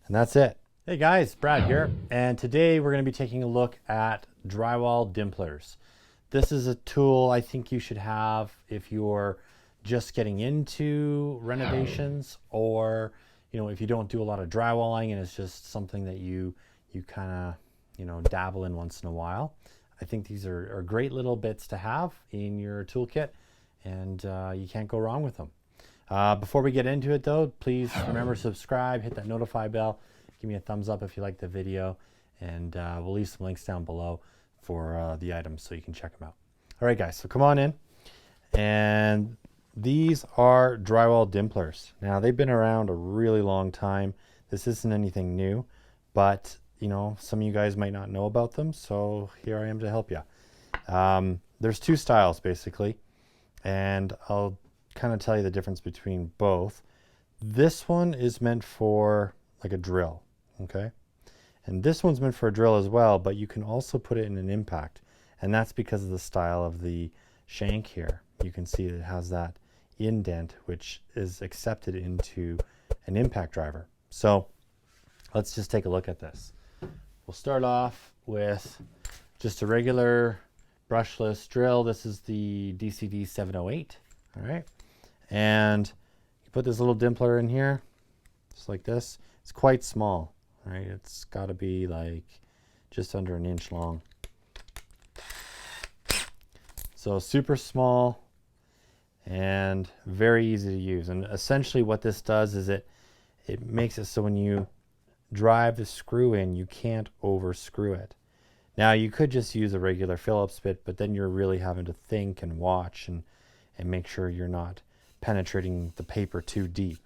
And that's it. Hey guys, Brad here, and today we're going to be taking a look at drywall dimplers. This is a tool I think you should have if you're just getting into renovations, or if you don't do a lot of drywalling and it's just something that you kind of dabble in once in a while. I think these are great little bits to have in your toolkit, and you can't go wrong with them. Before we get into it though, please remember to subscribe, hit that notify bell, give me a thumbs up if you like the video, and we'll leave some links down below for the items so you can check them out. All right guys, so come on in. And these are drywall dimplers. Now they've been around a really long time. This isn't anything new, but some of you guys might not know about them, so here I am to help you. There's two styles basically, and I'll kind of tell you the difference between both. This one is meant for like a drill, okay? And this one's meant for a drill as well, but you can also put it in an impact, and that's because of the style of the shank here. You can see it has that indent, which is accepted into an impact driver. So let's just take a look at this. We'll start off with just a regular brushless drill. This is the DCD708, all right? And you put this little dimpler in here, just like this. It's quite small, all right? It's got to be like just under an inch long. So super small and very easy to use. And essentially what this does is it makes it so when you drive the screw in, you can't over screw it. Now you could just use a regular Phillips bit, but then you're really having to think and watch and make sure you're not penetrating the paper too deep,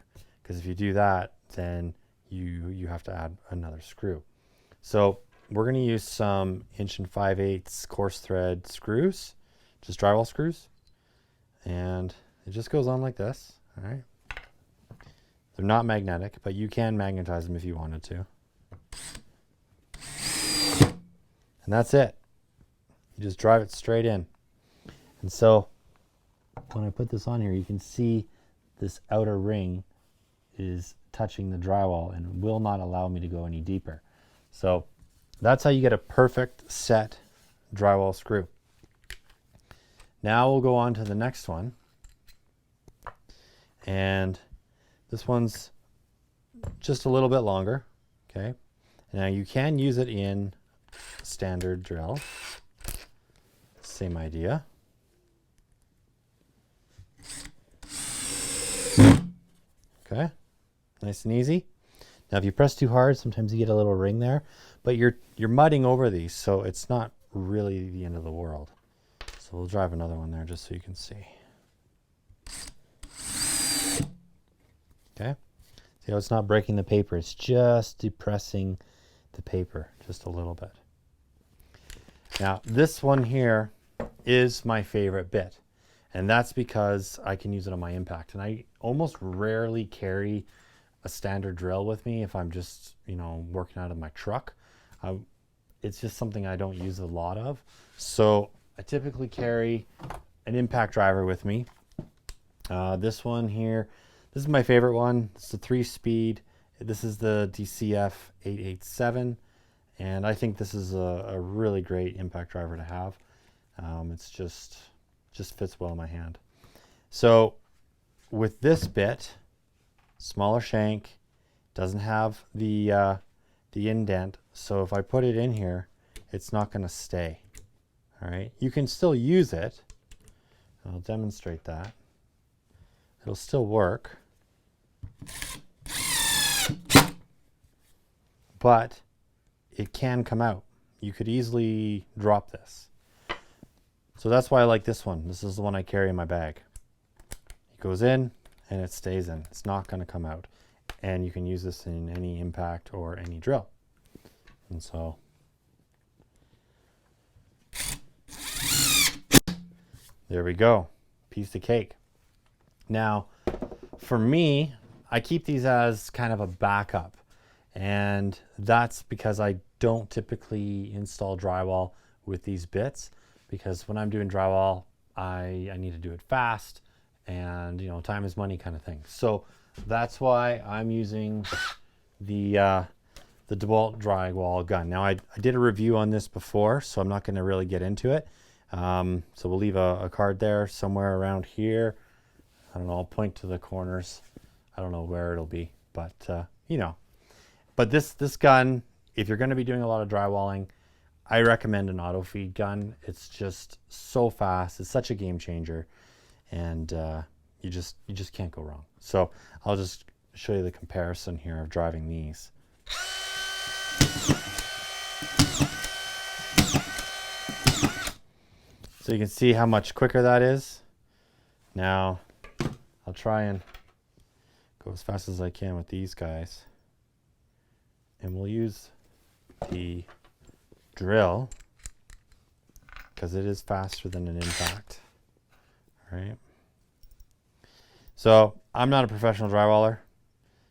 because if you do that, then you have to add another screw. So we're going to use some 1 5/8" coarse thread screws, just drywall screws, and it just goes on like this. All right, they're not magnetic, but you can magnetize them if you wanted to. And that's it. You just drive it straight in. And so when I put this on here, you can see this outer ring is touching the drywall and will not allow me to go any deeper. So that's how you get a perfect set drywall screw. Now we'll go on to the next one. And this one's just a little bit longer, okay? Now you can use it in standard drill. Same idea. Okay, nice and easy. Now if you press too hard, sometimes you get a little ring there, but you're mudding over these, so it's not really the end of the world. So we'll drive another one there just so you can see. Okay, see how it's not breaking the paper, it's just depressing the paper just a little bit. Now this one here is my favorite bit, and that's because I can use it on my impact, and I almost rarely carry a standard drill with me if I'm just working out of my truck. It's just something I don't use a lot of, so I typically carry an impact driver with me. This one here, this is my favorite one. It's a 3-speed. This is the DCF 887, and I think this is a really great impact driver to have. It's just fits well in my hand. So with this bit, smaller shank, doesn't have the indent, so if I put it in here, it's not going to stay. All right, you can still use it. I'll demonstrate that. It'll still work, but it can come out. You could easily drop this. So that's why I like this one. This is the one I carry in my bag. It goes in and it stays in. It's not going to come out. And you can use this in any impact or any drill. And so there we go. Piece of cake. Now, for me, I keep these as kind of a backup. And that's because I don't typically install drywall with these bits, because when I'm doing drywall, I need to do it fast, and time is money kind of thing. So that's why I'm using the DeWalt drywall gun. Now I did a review on this before, so I'm not going to really get into it. So we'll leave a card there somewhere around here. I don't know, I'll point to the corners. I don't know where it'll be, but you know. But this gun, if you're going to be doing a lot of drywalling, I recommend an auto feed gun. It's just so fast. It's such a game changer, and you just can't go wrong. So I'll just show you the comparison here of driving these. So you can see how much quicker that is. Now I'll try and go as fast as I can with these guys, and we'll use the drill because it is faster than an impact. All right. So I'm not a professional drywaller,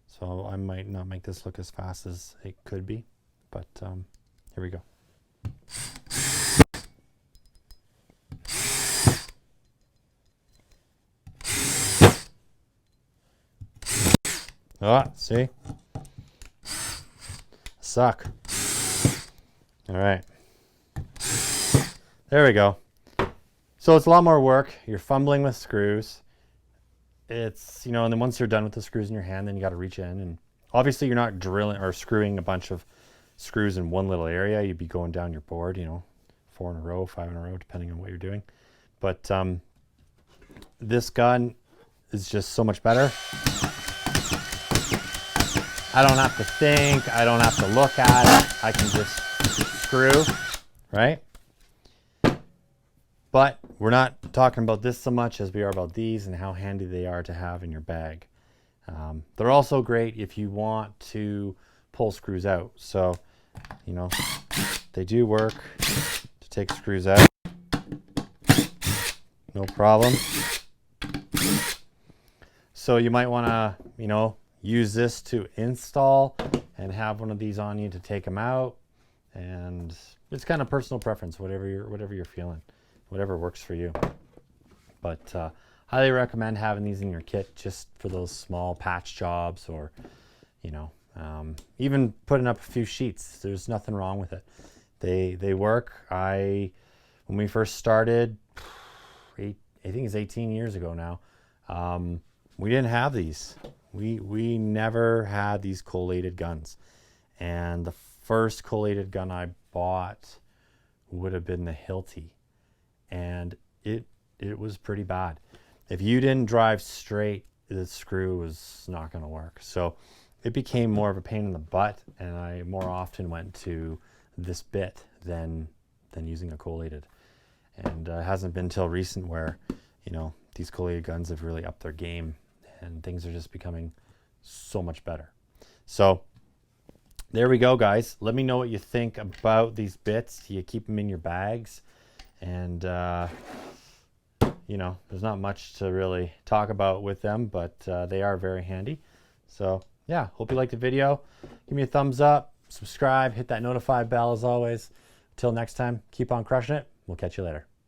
so I might not make this look as fast as it could be, but here we go. Oh, see? Suck. All right. There we go. So it's a lot more work. You're fumbling with screws. It's, you know, and then once you're done with the screws in your hand, then you got to reach in, and obviously you're not drilling or screwing a bunch of screws in one little area. You'd be going down your board, you know, 4 in a row, 5 in a row, depending on what you're doing. But this gun is just so much better. I don't have to think. I don't have to look at it. I can just screw, right? But we're not talking about this so much as we are about these and how handy they are to have in your bag. They're also great if you want to pull screws out. So, you know, they do work to take screws out. No problem. So you might want to, you know, use this to install and have one of these on you to take them out. And it's kind of personal preference, whatever you're feeling, whatever works for you. But highly recommend having these in your kit just for those small patch jobs, or, you know, even putting up a few sheets. There's nothing wrong with it. They work. When we first started, I think it's 18 years ago now, we didn't have these. We never had these collated guns, and the first collated gun I bought would have been the Hilti, and it was pretty bad. If you didn't drive straight, the screw was not going to work. So it became more of a pain in the butt, and I more often went to this bit than using a collated. And it hasn't been until recent where, you know, these collated guns have really upped their game, and things are just becoming so much better. So there we go, guys. Let me know what you think about these bits. Do you keep them in your bags? And you know, there's not much to really talk about with them, but they are very handy. So yeah, hope you liked the video. Give me a thumbs up, subscribe, hit that notify bell as always. Until next time, keep on crushing it. We'll catch you later.